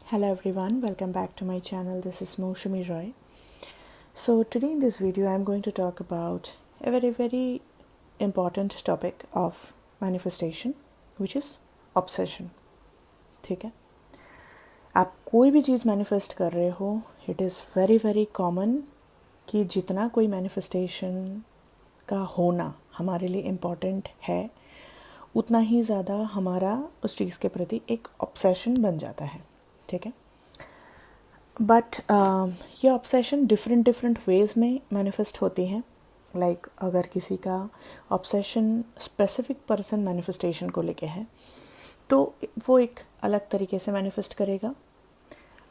Hello everyone, welcome back to my channel. This is Moushumi Roy. So today in this video I'm going to talk about a very important topic of manifestation which is obsession. ठीक है, आप कोई भी चीज़ manifest कर रहे हो, it is very common कि जितना कोई मैनिफेस्टेशन का होना हमारे लिए इम्पॉर्टेंट है उतना ही ज़्यादा हमारा उस चीज़ के प्रति एक ऑब्सेशन बन जाता है. ठीक है, बट ये ऑब्सेशन डिफरेंट वेज़ में मैनिफेस्ट होती हैं. लाइक अगर किसी का ऑब्सेशन स्पेसिफिक पर्सन मैनिफेस्टेशन को लेके है तो वो एक अलग तरीके से मैनिफेस्ट करेगा.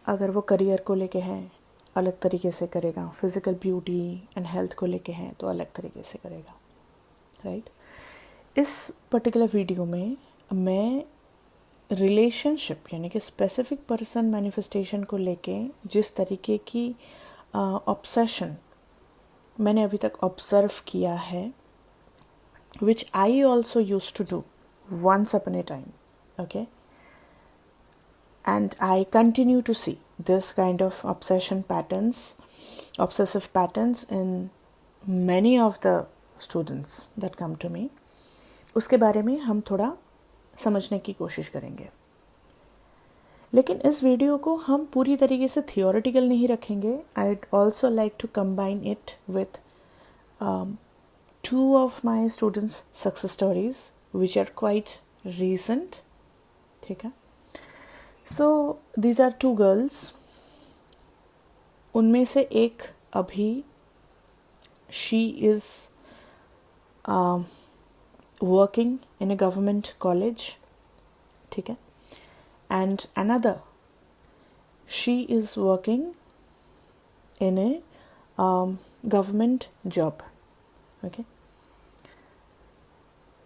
अगर वो करियर को लेके है अलग तरीके से करेगा, फिज़िकल ब्यूटी एंड हेल्थ को लेके है तो अलग तरीके से करेगा. राइट, इस पर्टिकुलर वीडियो में मैं रिलेशनशिप यानी कि स्पेसिफिक पर्सन मैनिफेस्टेशन को लेके जिस तरीके की ऑब्सेशन मैंने अभी तक ऑब्जर्व किया है, which I also use to do once upon a time. Okay, and I continue to see this kind of obsessive patterns in many of the students that come to me. उसके बारे में हम थोड़ा समझने की कोशिश करेंगे. लेकिन इस वीडियो को हम पूरी तरीके से थियोरेटिकल नहीं रखेंगे. I'd also like to combine it with two of my students' success stories which are quite recent. ठीक है, So these are two girls. उनमें से एक अभी she is working in a government college. ठीक है, and another she is working in a government job. Okay,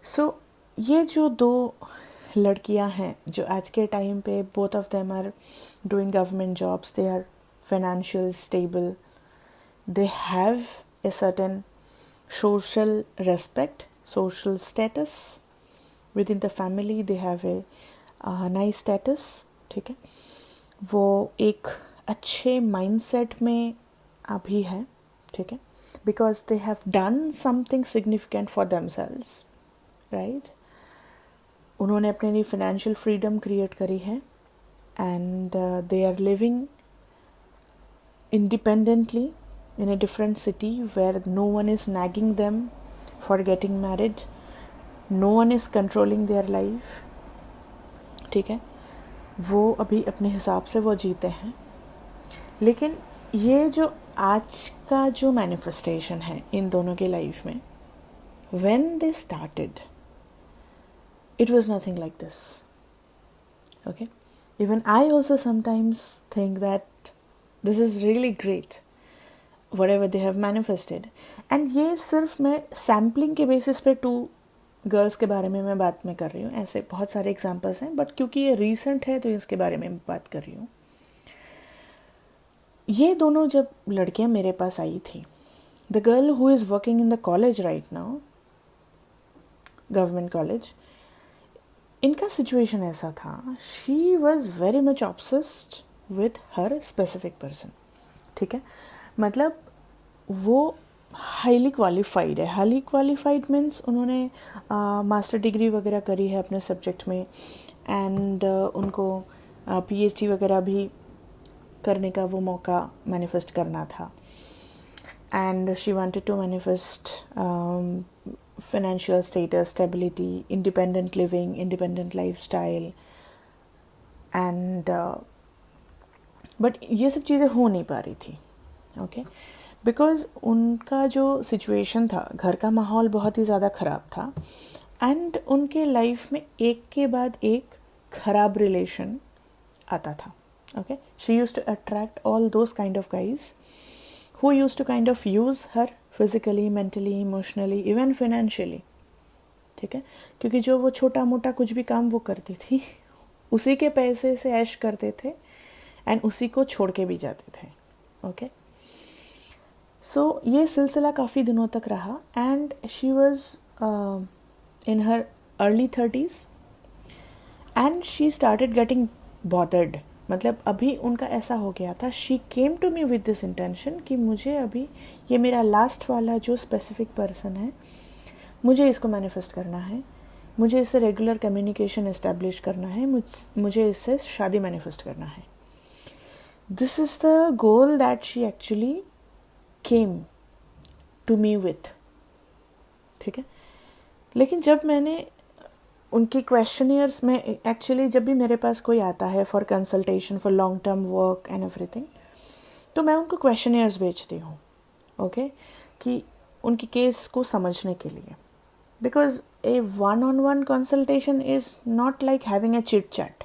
so ये जो दो लड़कियां हैं जो आज के टाइम पे both of them are doing government jobs, they are financial stable, they have a certain social respect, social status within the family, they have a nice status. ठीक है, वो एक अच्छे माइंडसेट में अभी है. ठीक है, because they have done something significant for themselves. Right, उन्होंने अपने लिए फाइनेंशियल फ्रीडम क्रिएट करी है and they are living independently in a different city where no one is nagging them for getting married, no one is controlling their life. ठीक है, वो अभी अपने हिसाब से वो जीते हैं. लेकिन ये जो आज का जो मैनिफेस्टेशन है इन दोनों की लाइफ में, when they started it was nothing like this. Okay, even I also sometimes think that this is really great whatever they have manifested. and ये सिर्फ मैं सैम्पलिंग के बेसिस पे टू गर्ल्स के बारे में मैं बात में कर रही हूँ. ऐसे बहुत सारे एग्जांपल्स हैं बट क्योंकि ये रीसेंट है तो इसके बारे में बात कर रही हूँ. ये दोनों जब लड़कियाँ मेरे पास आई थी, the girl who is working in the college right now, government college, इनका सिचुएशन ऐसा था, she was very much obsessed with her specific person. ठीक है, मतलब वो हाईली क्वालिफाइड है. हाईली क्वालिफाइड मीन्स उन्होंने मास्टर डिग्री वगैरह करी है अपने सब्जेक्ट में एंड उनको पीएचडी वगैरह भी करने का वो मौका मैनिफेस्ट करना था. And she wanted to manifest financial status, stability, independent living, independent lifestyle and but ये सब चीज़ें हो नहीं पा रही थी. ओके, बिकॉज उनका जो सिचुएशन था, घर का माहौल बहुत ही ज़्यादा ख़राब था एंड उनके लाइफ में एक के बाद एक ख़राब रिलेशन आता था. Okay, she used to attract all those kind of guys who used to kind of use her physically, mentally, emotionally, even financially. ठीक है, क्योंकि जो वो छोटा मोटा कुछ भी काम वो करती थी उसी के पैसे से ऐश करते थे एंड उसी को छोड़ के भी जाते थे. ओके, सो ये सिलसिला काफ़ी दिनों तक रहा and she was in her early 30s and she started getting bothered मतलब अभी उनका ऐसा हो गया था, she came to me with this intention कि मुझे अभी ये मेरा लास्ट वाला जो स्पेसिफिक पर्सन है, मुझे इसको मैनिफेस्ट करना है, मुझे इससे रेगुलर कम्युनिकेशन इस्टेब्लिश करना है, मुझे इससे शादी मैनिफेस्ट करना है. This is the goal that she actually came to me with. ठीक है. लेकिन जब मैंने उनकी क्वेश्चनियर्स में एक्चुअली जब भी मेरे पास कोई आता है for consultation for long term work and everything, तो मैं उनको क्वेश्चनियर्स भेजती हूँ. ओके, कि उनकी केस को समझने के लिए. Because A one-on-one consultation is not like having a chit chat.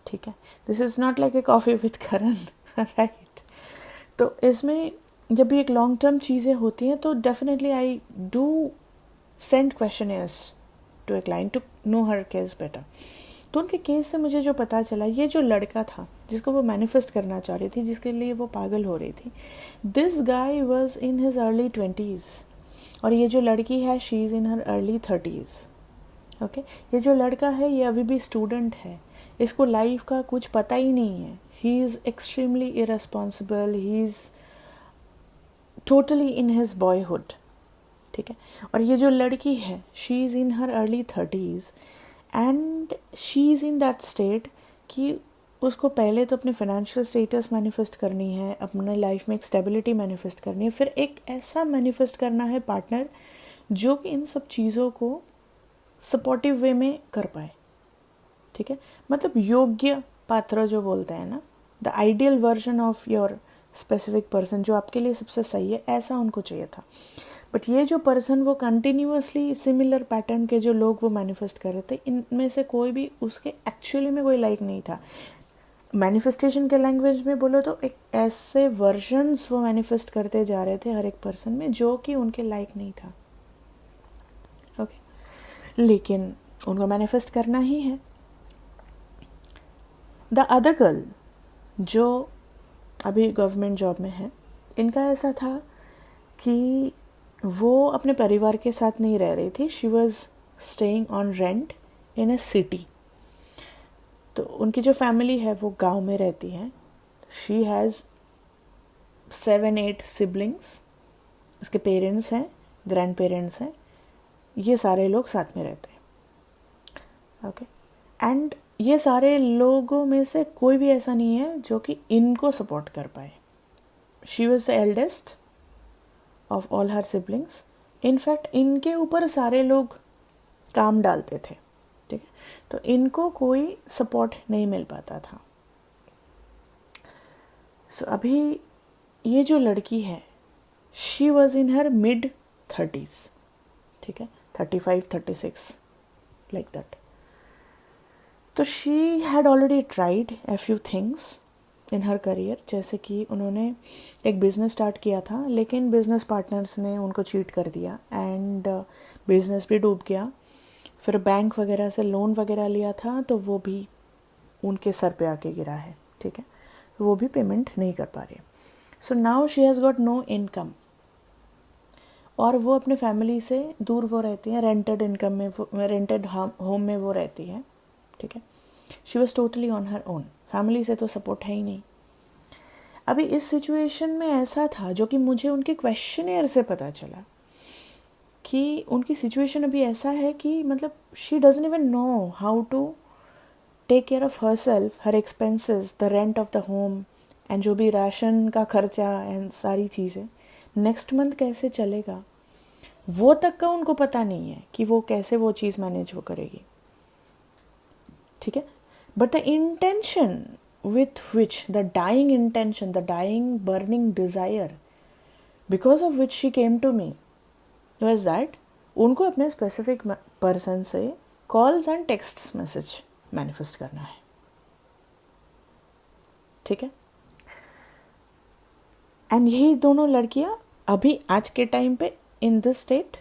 ठीक है. This is not like a coffee with Karan, right. तो इसमें जब भी एक लॉन्ग टर्म चीज़ें होती हैं तो definitely I do send questionnaires to a client to know her case better. तो उनके केस से मुझे जो पता चला, ये जो लड़का था जिसको वो मैनिफेस्ट करना चाह रही थी, जिसके लिए वो पागल हो रही थी, this guy was in his early 20s और ये जो लड़की है she is in her early 30s. Okay. ये जो लड़का है ये अभी भी स्टूडेंट है, इसको लाइफ का कुछ पता ही नहीं है. He is extremely irresponsible, he is totally in his boyhood. ठीक है. और ये जो लड़की है she is in her early 30s and she is in that state कि उसको पहले तो अपने फाइनेंशियल स्टेटस मैनिफेस्ट करनी है, अपने लाइफ में एक स्टेबिलिटी मैनिफेस्ट करनी है, फिर एक ऐसा मैनिफेस्ट करना है पार्टनर जो कि इन सब चीज़ों को सपोर्टिव वे में कर पाए. ठीक है. मतलब योग्य पात्र जो बोलते हैं ना, the ideal version of your specific person, जो आपके लिए सबसे सही है, ऐसा उनको चाहिए था. बट ये जो पर्सन वो कंटिन्यूअसली सिमिलर पैटर्न के जो लोग वो मैनिफेस्ट कर रहे थे, इनमें से कोई भी उसके एक्चुअली में कोई लाइक नहीं था. मैनिफेस्टेशन के लैंग्वेज में बोलो तो एक ऐसे वर्जन्स वो मैनिफेस्ट करते जा रहे थे हर एक पर्सन में जो कि उनके लाइक नहीं था. ओके. लेकिन उनको मैनिफेस्ट करना ही है. द अदर गर्ल जो अभी गवर्नमेंट जॉब में है, इनका ऐसा था कि वो अपने परिवार के साथ नहीं रह रही थी. She was staying on rent in A city. तो उनकी जो फैमिली है वो गांव में रहती है. She has 7-8 siblings. उसके पेरेंट्स हैं, ग्रैंड पेरेंट्स हैं, ये सारे लोग साथ में रहते हैं. ओके. एंड ये सारे लोगों में से कोई भी ऐसा नहीं है जो कि इनको सपोर्ट कर पाए. She was the eldest of all her siblings. In fact इनके ऊपर सारे लोग काम डालते थे. ठीक है. तो इनको कोई सपोर्ट नहीं मिल पाता था. सो अभी ये जो लड़की है she was in her mid 30s. ठीक है. 35-36 लाइक दैट. तो she had already tried a few things in her career. जैसे कि उन्होंने एक बिज़नेस स्टार्ट किया था, लेकिन बिज़नेस पार्टनर्स ने उनको चीट कर दिया एंड बिज़नेस भी डूब गया. फिर बैंक वगैरह से लोन वगैरह लिया था तो वो भी उनके सर पे आके गिरा है. ठीक है. वो भी पेमेंट नहीं कर पा रही. So now she has got no income और वो अपने फैमिली से दूर वो रहती हैं. रेंटेड इनकम में, रेंटेड होम में वो रहती है. ठीक है. She was totally on her own. Family से तो सपोर्ट है ही नहीं. अभी इस सिचुएशन में ऐसा था जो कि मुझे उनके क्वेश्चनियर से पता चला कि उनकी सिचुएशन अभी ऐसा है कि मतलब she doesn't even know how to take care of herself, her expenses, the rent of the home and जो भी राशन का खर्चा एंड सारी चीज़ें नेक्स्ट मंथ कैसे चलेगा, वो तक का उनको पता नहीं है कि वो कैसे वो चीज़ मैनेज वो करेगी. ठीक है. But the intention with which, the dying intention, the dying burning desire because of which she came to me was that उनको अपने स्पेसिफिक पर्सन से calls and text message manifest करना है. ठीक है. एंड यही दोनों लड़कियां अभी आज के टाइम पे इन दिस स्टेट.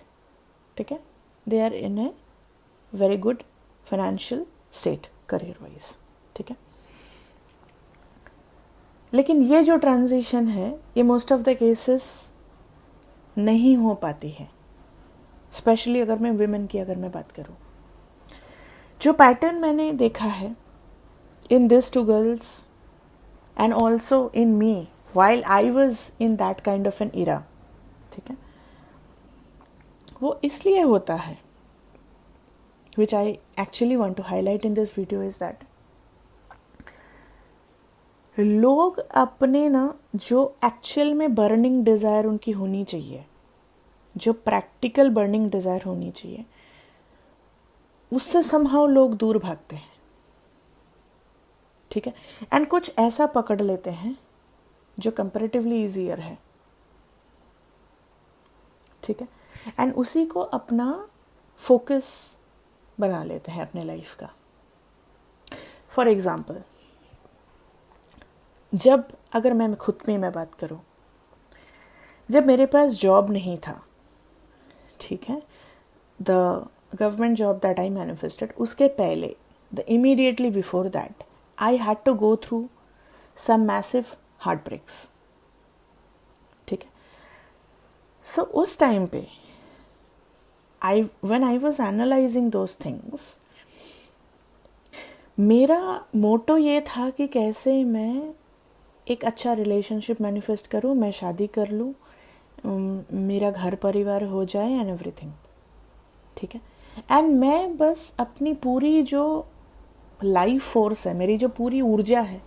ठीक है. They are in a very good financial state career wise. ठीक है. लेकिन ये जो ट्रांजिशन है ये मोस्ट ऑफ द केसेस नहीं हो पाती है. स्पेशली अगर मैं विमेन की अगर मैं बात करूं, जो पैटर्न मैंने देखा है in this two girls and also in me while I was in that kind of an era. ठीक है, वो इसलिए होता है, which I actually want to highlight in this video is that लोग अपने ना जो एक्चुअल में बर्निंग डिज़ायर उनकी होनी चाहिए, जो प्रैक्टिकल बर्निंग डिज़ायर होनी चाहिए, उससे समहाउ लोग दूर भागते हैं. ठीक है, एंड कुछ ऐसा पकड़ लेते हैं जो कंपैरेटिवली ईजियर है. ठीक है, एंड उसी को अपना फोकस बना लेते हैं अपने लाइफ का. फॉर एग्जाम्पल, जब अगर मैं खुद में मैं बात करूं, जब मेरे पास जॉब नहीं था, ठीक है, the government job that I manifested, उसके पहले, the immediately before that, I had to go through some massive heartbreaks. ठीक है, सो उस टाइम पे when I was analyzing those things, मेरा मोटो ये था कि कैसे मैं एक अच्छा रिलेशनशिप मैनिफेस्ट करूँ, मैं शादी कर लूँ, मेरा घर परिवार हो जाए एंड एवरीथिंग. ठीक है, एंड मैं बस अपनी पूरी जो लाइफ फोर्स है, मेरी जो पूरी ऊर्जा है,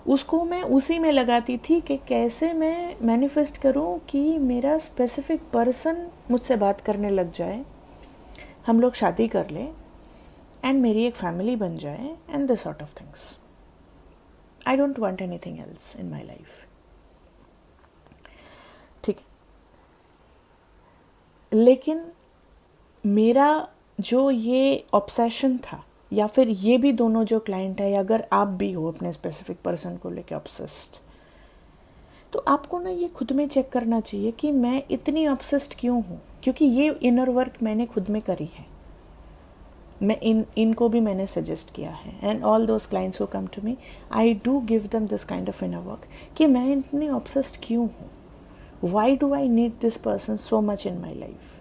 उसको मैं उसी में लगाती थी कि कैसे मैं मैनिफेस्ट करूं कि मेरा स्पेसिफिक पर्सन मुझसे बात करने लग जाए, हम लोग शादी कर लें एंड मेरी एक फैमिली बन जाए and this sort of things. I don't want anything else in my life. ठीक है, लेकिन मेरा जो ये ऑब्सेशन था, या फिर ये भी दोनों जो क्लाइंट है, अगर आप भी हो अपने स्पेसिफिक पर्सन को लेके ऑब्सेस्ड, तो आपको ना ये खुद में चेक करना चाहिए कि मैं इतनी ऑब्सेस्ड क्यों हूँ. क्योंकि ये इनर वर्क मैंने खुद में करी है, मैं इनको भी मैंने सजेस्ट किया है. And all those clients who come to me, I do give them this kind of inner work कि मैं इतनी ऑब्सेस्ड क्यों हूँ, why do I need this person so much in my life.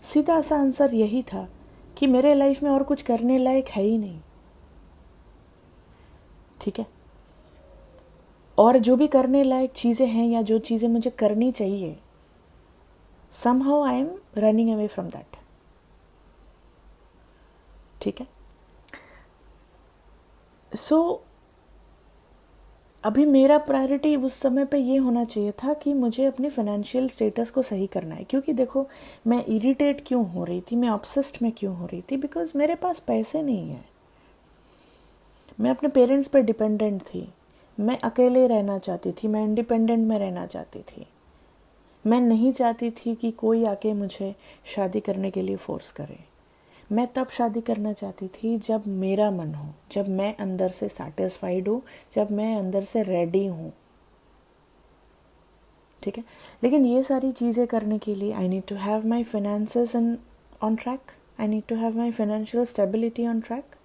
सीधा सा आंसर यही था कि मेरे लाइफ में और कुछ करने लायक है ही नहीं. ठीक है, और जो भी करने लायक चीज़ें हैं या जो चीज़ें मुझे करनी चाहिए, somehow I am running away from that. ठीक है, सो अभी मेरा प्रायोरिटी उस समय पे ये होना चाहिए था कि मुझे अपनी फाइनेंशियल स्टेटस को सही करना है. क्योंकि देखो, मैं इरिटेट क्यों हो रही थी, मैं ऑब्सेस्ड में क्यों हो रही थी, बिकॉज मेरे पास पैसे नहीं है, मैं अपने पेरेंट्स पर डिपेंडेंट थी, मैं अकेले रहना चाहती थी, मैं इंडिपेंडेंट में रहना चाहती थी. मैं नहीं चाहती थी कि कोई आके मुझे शादी करने के लिए फोर्स करे. मैं तब शादी करना चाहती थी जब मेरा मन हो, जब मैं अंदर से सैटिस्फाइड हूँ, जब मैं अंदर से रेडी हूँ. ठीक है, लेकिन ये सारी चीज़ें करने के लिए I need to have my finances on track, I need to have my financial stability on track.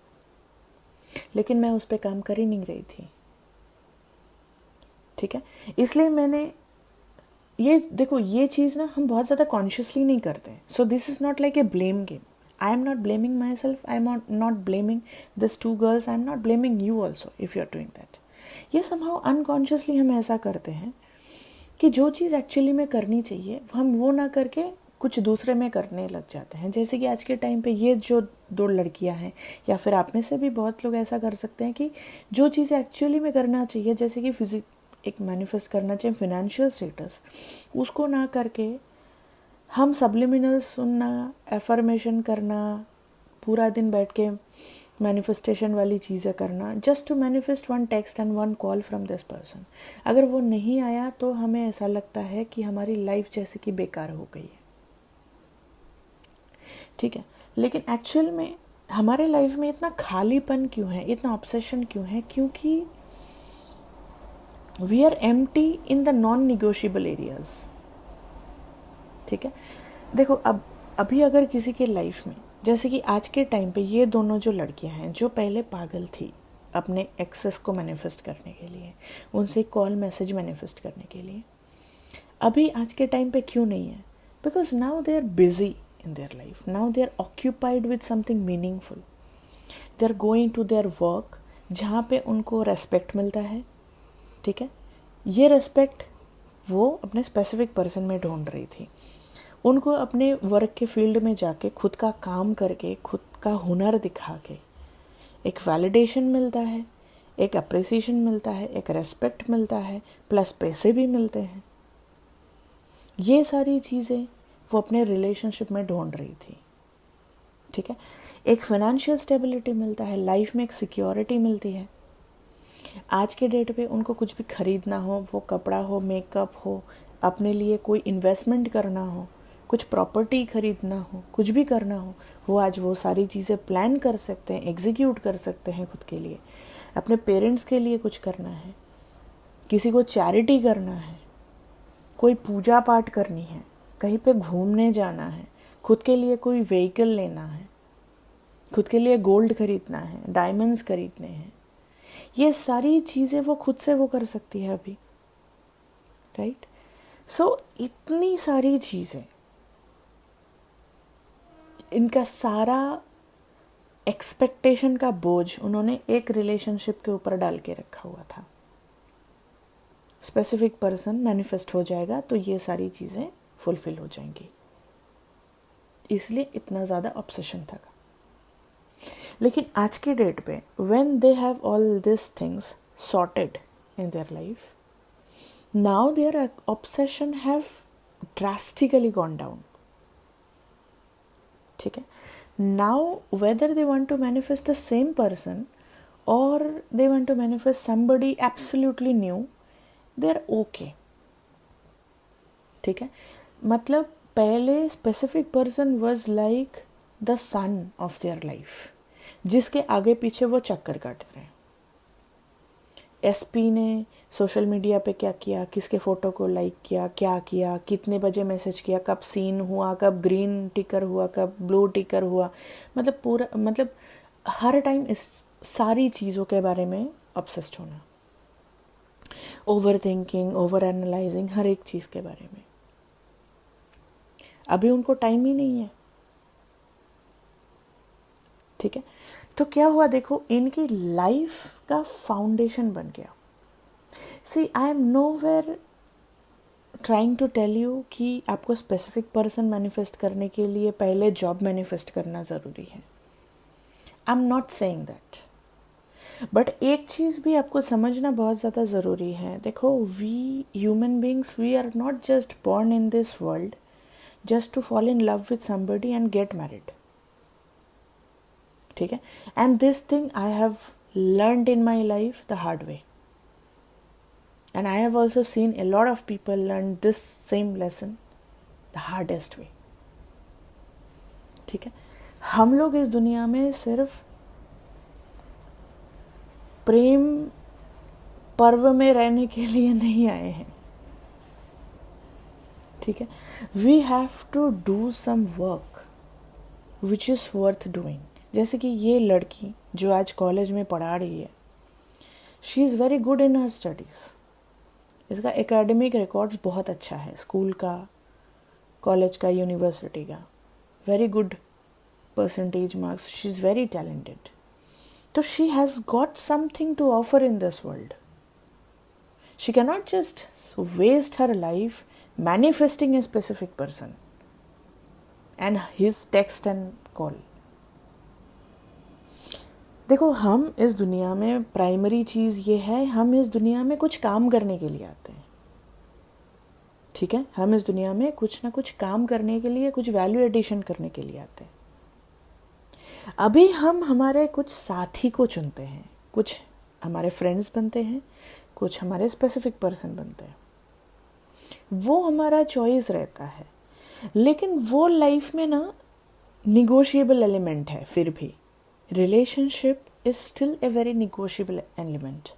लेकिन मैं उस पर काम कर ही नहीं रही थी. ठीक है, इसलिए मैंने ये देखो, ये चीज़ ना हम बहुत ज़्यादा कॉन्शियसली नहीं करते. So this is not like a blame game. I am not blaming myself, I am not blaming these two girls, I am not blaming you also if you are doing that. ये somehow unconsciously हम ऐसा करते हैं कि जो चीज़ actually में करनी चाहिए हम वो ना करके कुछ दूसरे में करने लग जाते हैं. जैसे कि आज के टाइम पे ये जो दो लड़कियां हैं, या फिर आप में से भी बहुत लोग ऐसा कर सकते हैं कि जो चीज़ें एक्चुअली में करना चाहिए, जैसे कि एक मैनिफेस्ट करना चाहिए फाइनेंशियल स्टेटस, उसको ना करके हम सब्लिमिनल सुनना, एफर्मेशन करना, पूरा दिन बैठ के मैनिफेस्टेशन वाली चीज़ें करना, just to manifest one text and one call from this person. अगर वो नहीं आया तो हमें ऐसा लगता है कि हमारी लाइफ जैसे कि बेकार हो गई है. ठीक है, लेकिन एक्चुअल में हमारे लाइफ में इतना खालीपन क्यों है, इतना ऑब्सेशन क्यों है? क्योंकि we are empty in the non negotiable areas. ठीक है, देखो अभी अगर किसी के लाइफ में, जैसे कि आज के टाइम पे ये दोनों जो लड़कियां हैं जो पहले पागल थी अपने एक्सेस को मैनिफेस्ट करने के लिए, उनसे कॉल मैसेज मैनिफेस्ट करने के लिए, अभी आज के टाइम पे क्यों नहीं है? Because now they are busy in their life. Now they are occupied with something meaningful. They are going to their work. जहाँ पे उनको रेस्पेक्ट मिलता है, ठीक है। ये रेस्पेक्ट वो अपने स्पेसिफिक पर्सन में ढूंढ रही थी। उनको अपने वर्क के फील्ड में जाके खुद का काम करके, खुद का हुनर दिखा के एक वैलिडेशन मिलता है, एक अप्रिसिएशन मिलता है, एक रेस्पेक्ट मिलता है, प्लस पैसे भी मिलते हैं। ये सारी चीज़ें वो अपने रिलेशनशिप में ढूंढ रही थी, ठीक है। एक फाइनेंशियल स्टेबिलिटी मिलता है, लाइफ में एक सिक्योरिटी मिलती है। आज के डेट पे उनको कुछ भी खरीदना हो, वो कपड़ा हो, मेकअप हो, अपने लिए कोई इन्वेस्टमेंट करना हो, कुछ प्रॉपर्टी खरीदना हो, कुछ भी करना हो, वो आज वो सारी चीज़ें प्लान कर सकते हैं, एग्जीक्यूट कर सकते हैं खुद के लिए। अपने पेरेंट्स के लिए कुछ करना है, किसी को चैरिटी करना है, कोई पूजा पाठ करनी है, कहीं पे घूमने जाना है, खुद के लिए कोई व्हीकल लेना है, खुद के लिए गोल्ड खरीदना है, डायमंड्स खरीदने हैं, ये सारी चीज़ें वो खुद से वो कर सकती है अभी, राइट। सो इतनी सारी चीज़ें, इनका सारा एक्सपेक्टेशन का बोझ उन्होंने एक रिलेशनशिप के ऊपर डाल के रखा हुआ था। स्पेसिफिक पर्सन मैनिफेस्ट हो जाएगा तो ये सारी चीज़ें फुलफिल हो जाएंगी, इसलिए इतना ज़्यादा ऑब्सेशन था। लेकिन आज के डेट पे when they have all this things sorted in their life, now their obsession have drastically gone down, ठीक है। Now whether they want to manifest the same person और they want to manifest somebody absolutely new, they are okay, ठीक है। मतलब पहले specific person was like the sun of their life, जिसके आगे पीछे वो चक्कर काटते रहे। एसपी ने सोशल मीडिया पे क्या किया, किसके फ़ोटो को लाइक किया, क्या किया, कितने बजे मैसेज किया, कब सीन हुआ, कब ग्रीन टिकर हुआ, कब ब्लू टिकर हुआ, मतलब पूरा, मतलब हर टाइम इस सारी चीज़ों के बारे में ऑब्सेस्ड होना, ओवर थिंकिंग, ओवर एनालाइजिंग, हर एक चीज़ के बारे में। अभी उनको टाइम ही नहीं है, ठीक है। तो क्या हुआ, देखो इनकी लाइफ का फाउंडेशन बन गया। See I am nowhere trying to tell you कि आपको स्पेसिफिक पर्सन मैनिफेस्ट करने के लिए पहले जॉब मैनिफेस्ट करना ज़रूरी है। I am not saying that, but एक चीज़ भी आपको समझना बहुत ज़्यादा ज़रूरी है। देखो, we human beings, we are not just born in this world just to fall in love with somebody and get married, ठीक है। And this thing I have learned in my life the hard way, and I have also seen a lot of people learn this same lesson the hardest way, ठीक है। हम लोग इस दुनिया में सिर्फ प्रेम पर्व में रहने के लिए नहीं आए हैं, ठीक है। We have to do some work which is worth doing. जैसे कि ये लड़की जो आज कॉलेज में पढ़ा रही है, she is very good in her studies, इसका एकेडमिक रिकॉर्ड्स बहुत अच्छा है, स्कूल का, कॉलेज का, यूनिवर्सिटी का, very good percentage marks, she is very talented. तो she has got something to offer in this world. She can not just waste her life manifesting a specific person and his text and call. देखो, हम इस दुनिया में primary चीज़ ये है, हम इस दुनिया में कुछ काम करने के लिए आते हैं, ठीक है। हम इस दुनिया में कुछ ना कुछ काम करने के लिए, कुछ वैल्यू एडिशन करने के लिए आते हैं। अभी हम हमारे कुछ साथी को चुनते हैं, कुछ हमारे फ्रेंड्स बनते हैं, कुछ हमारे स्पेसिफिक पर्सन बनते हैं, वो हमारा चॉइस रहता है। लेकिन वो लाइफ में ना निगोशिएबल एलिमेंट है, फिर भी relationship is still a very negotiable element.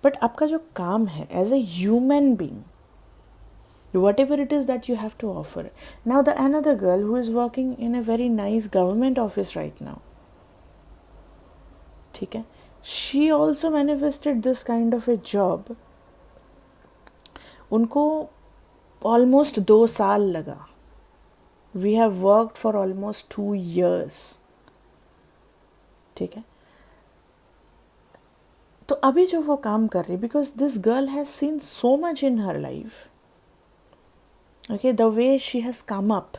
But आपका जो काम है as a human being, whatever it is that you have to offer. Now the another girl who is working in a very nice government office right now, ठीक है, she also manifested this kind of a job. उनको almost 2 साल लगा. We have worked for almost 2 years. ठीक है, तो अभी जो वो काम कर रही, because this girl has seen so much in her life, okay, the way she has come up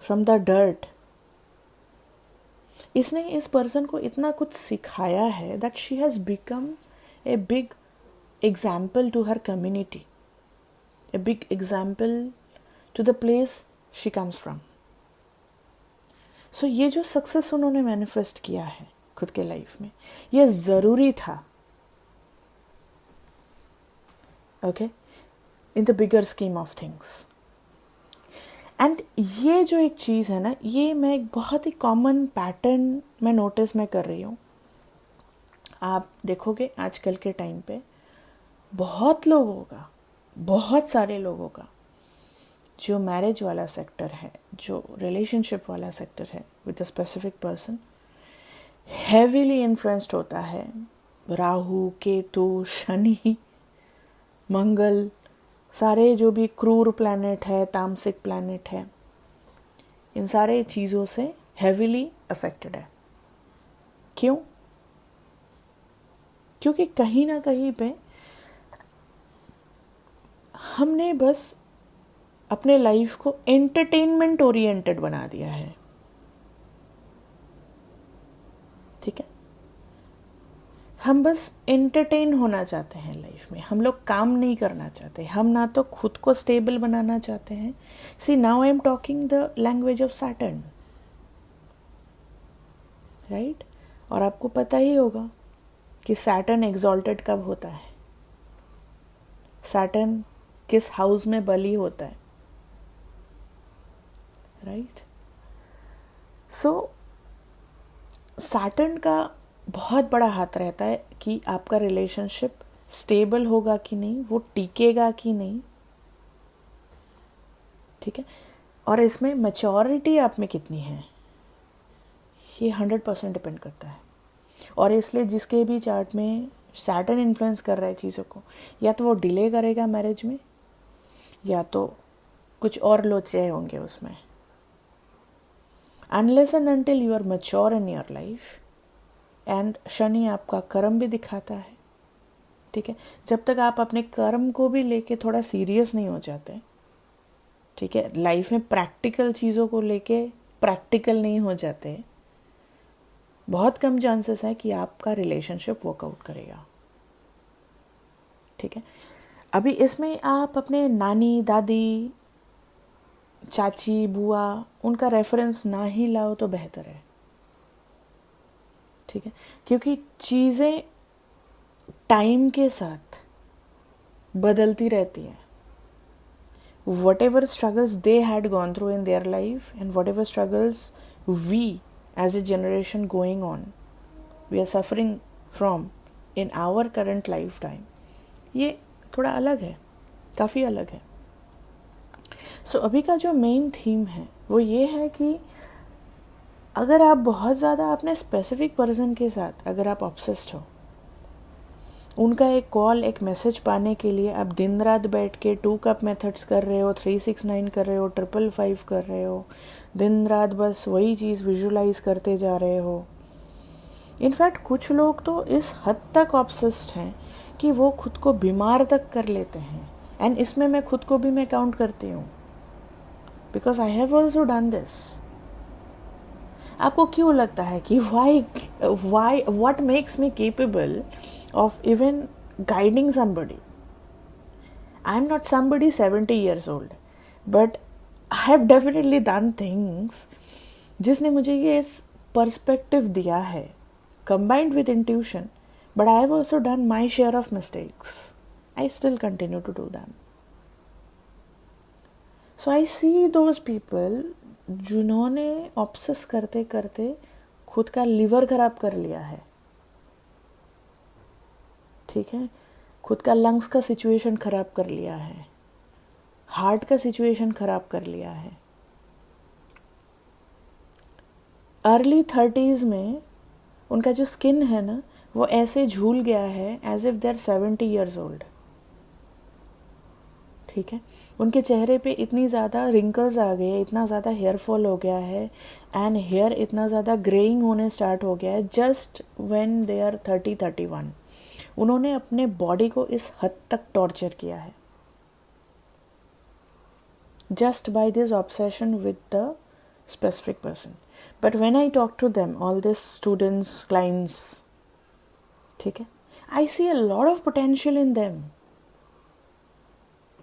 from the dirt, इसने इस पर्सन को इतना कुछ सिखाया है that she has become a big example to her community, a big example to the place she comes from. So ये जो success उन्होंने मैनिफेस्ट किया है खुद के लाइफ में, ये ज़रूरी था, okay, in the bigger scheme of things. And ये जो एक चीज़ है ना, ये मैं एक बहुत ही कॉमन पैटर्न मैं नोटिस में कर रही हूँ. आप देखोगे आजकल के टाइम पे बहुत लोगों का, बहुत सारे लोगों का जो मैरिज वाला सेक्टर है, जो रिलेशनशिप वाला सेक्टर है with a specific person, heavily influenced होता है राहु, केतु, शनि, मंगल, सारे जो भी क्रूर प्लैनेट है, तामसिक प्लैनेट है, इन सारे चीज़ों से हेवीली अफेक्टेड है. क्यों? क्योंकि कहीं ना कहीं पे हमने बस अपने लाइफ को एंटरटेनमेंट ओरिएंटेड बना दिया है. ठीक है, हम बस एंटरटेन होना चाहते हैं लाइफ में, हम लोग काम नहीं करना चाहते, हम ना तो खुद को स्टेबल बनाना चाहते हैं. See, now I am talking the language of Saturn, right? और आपको पता ही होगा कि सैटर्न एग्जॉल्टेड कब होता है, सैटर्न किस हाउस में बली होता है, राइट? सो सैटर्न का बहुत बड़ा हाथ रहता है कि आपका रिलेशनशिप स्टेबल होगा कि नहीं, वो टिकेगा कि नहीं. ठीक है, और इसमें मैच्योरिटी आप में कितनी है, ये 100% डिपेंड करता है. और इसलिए जिसके भी चार्ट में सैटर्न इन्फ्लुएंस कर रहा है चीज़ों को, या तो वो डिले करेगा मैरिज में, या तो कुछ और लोचे होंगे उसमें. Unless and until you are mature in your life, and Shani आपका कर्म भी दिखाता है. ठीक है, जब तक आप अपने कर्म को भी लेके थोड़ा सीरियस नहीं हो जाते, ठीक है, लाइफ में प्रैक्टिकल चीज़ों को लेके प्रैक्टिकल नहीं हो जाते, बहुत कम चांसेस है कि आपका रिलेशनशिप वर्कआउट करेगा. ठीक है, अभी इसमें आप अपने नानी, दादी, चाची, बुआ, उनका रेफरेंस ना ही लाओ तो बेहतर है. ठीक है, क्योंकि चीज़ें टाइम के साथ बदलती रहती हैं. whatever struggles they had gone through in their life, and whatever struggles we as a generation going on, we are suffering from in our current lifetime, ये थोड़ा अलग है, काफ़ी अलग है. सो अभी का जो मेन थीम है वो ये है कि अगर आप बहुत ज़्यादा अपने स्पेसिफिक पर्सन के साथ अगर आप ऑब्सेस्ड हो, उनका एक कॉल, एक मैसेज पाने के लिए आप दिन रात बैठ के 2 कप मेथड्स कर रहे हो, 369 कर रहे हो, 555 कर रहे हो, दिन रात बस वही चीज़ विजुलाइज करते जा रहे हो. इनफैक्ट कुछ लोग तो इस हद तक ऑब्सेस्ड हैं कि वो खुद को बीमार तक कर लेते हैं. एंड इसमें मैं खुद को भी मैं काउंट करती हूँ, because I have also done this. आपको क्यों लगता है कि why what makes me capable of even guiding somebody? I'm not somebody 70 years old, but I have definitely done things जिसने मुझे ये पर्सपेक्टिव दिया है, combined with intuition, but I have also done my share of mistakes. I still continue to do them. So I see those people जिन्होंने obsess करते करते खुद का लिवर खराब कर लिया है. ठीक है, खुद का लंग्स का सिचुएशन ख़राब कर लिया है, हार्ट का सिचुएशन ख़राब कर लिया है. अर्ली 30s में उनका जो स्किन है ना, वो ऐसे झूल गया है as if they are 70 years old. ठीक है, उनके चेहरे पे इतनी ज़्यादा रिंकल्स आ गए, इतना ज़्यादा हेयर फॉल हो गया है, एंड हेयर इतना ज़्यादा ग्रेइंग होने स्टार्ट हो गया है जस्ट व्हेन दे आर 30-31. उन्होंने अपने बॉडी को इस हद तक टॉर्चर किया है just by this obsession with the specific person. But when I talk to them, all these students, clients, ठीक है, I see a lot of potential in them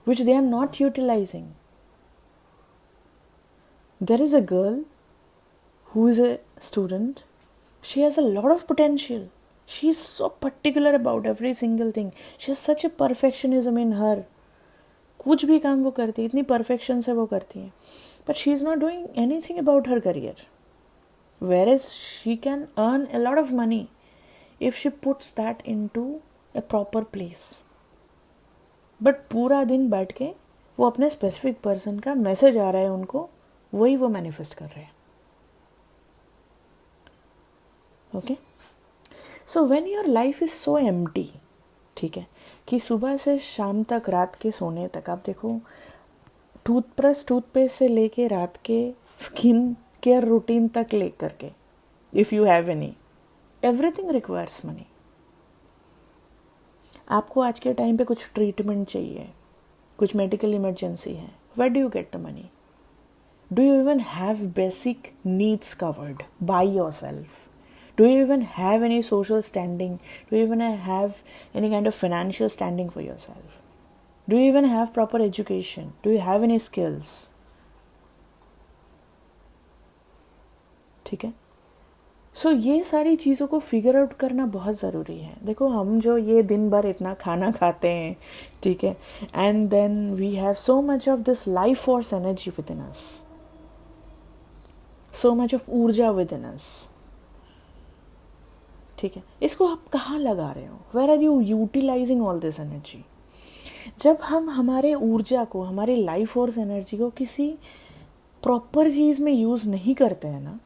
which they are not utilizing. There is a girl who is a student. She has a lot of potential. She is so particular about every single thing. She has such a perfectionism in her. कुछ भी काम वो करती है, इतनी perfection से वो करती है, but she is not doing anything about her career, where is she can earn a lot of money if she puts that into a proper place. But पूरा दिन बैठ के वो अपने स्पेसिफिक पर्सन का मैसेज आ रहा है उनको, वही वो मैनिफेस्ट कर रहे हैं. Okay, so when your life is so empty, ठीक है, कि सुबह से शाम तक, रात के सोने तक, आप देखो टूथपेस्ट से लेके रात के स्किन केयर रूटीन तक ले करके, if you have any, everything requires money. आपको आज के टाइम पे कुछ ट्रीटमेंट चाहिए, कुछ मेडिकल इमरजेंसी है, where do you get the money? Do you even have basic needs covered by yourself? Do you even have any social standing? Do you even have any kind of financial standing for yourself? Do you even have proper education? Do you have any skills? ठीक है, सो ये सारी चीज़ों को figure out करना बहुत ज़रूरी है. देखो, हम जो ये दिन भर इतना खाना खाते हैं, ठीक है, and then we have so much of this life force energy within us, so much of ऊर्जा विद इन अस, ठीक है, इसको आप कहाँ लगा रहे हो? Where are you utilising all this energy? जब हम हमारे ऊर्जा को, हमारे लाइफ फोर्स एनर्जी को किसी प्रॉपर चीज़ में यूज़ नहीं करते हैं ना,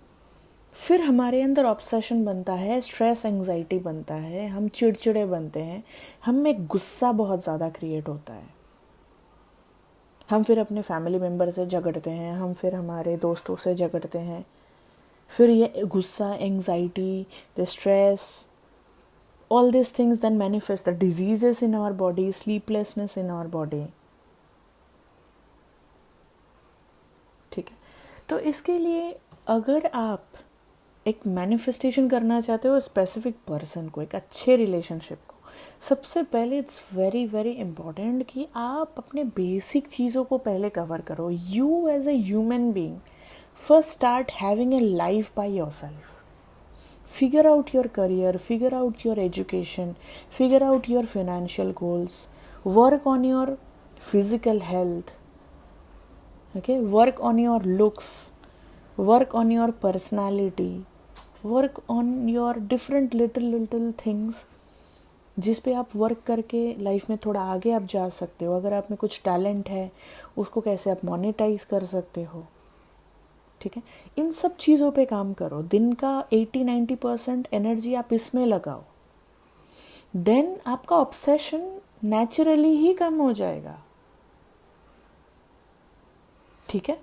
फिर हमारे अंदर ऑब्सेशन बनता है, स्ट्रेस एंग्जाइटी बनता है, हम चिड़चिड़े बनते हैं, हम में गुस्सा बहुत ज़्यादा क्रिएट होता है, हम फिर अपने फैमिली मेम्बर से झगड़ते हैं, हम फिर हमारे दोस्तों से झगड़ते हैं. फिर ये गुस्सा, anxiety, the stress, all these things then manifest the diseases in our body, sleeplessness in our body. ठीक है, तो इसके लिए अगर आप एक मैनिफेस्टेशन करना चाहते हो स्पेसिफिक पर्सन को, एक अच्छे रिलेशनशिप को, सबसे पहले इट्स वेरी वेरी इम्पॉर्टेंट कि आप अपने बेसिक चीज़ों को पहले कवर करो. You as a human being first start having a life by yourself. Figure out your career, figure out your education, figure out your financial goals, work on your physical health, okay, work on your looks, work on your personality, work on your different little things जिस पे आप work करके life में थोड़ा आगे आप जा सकते हो. अगर आप में कुछ टैलेंट है, उसको कैसे आप मोनेटाइज कर सकते हो, ठीक है, इन सब चीज़ों पे काम करो. दिन का 80-90% एनर्जी आप इसमें लगाओ, देन आपका ऑब्सेशन नेचुरली ही कम हो जाएगा. ठीक है,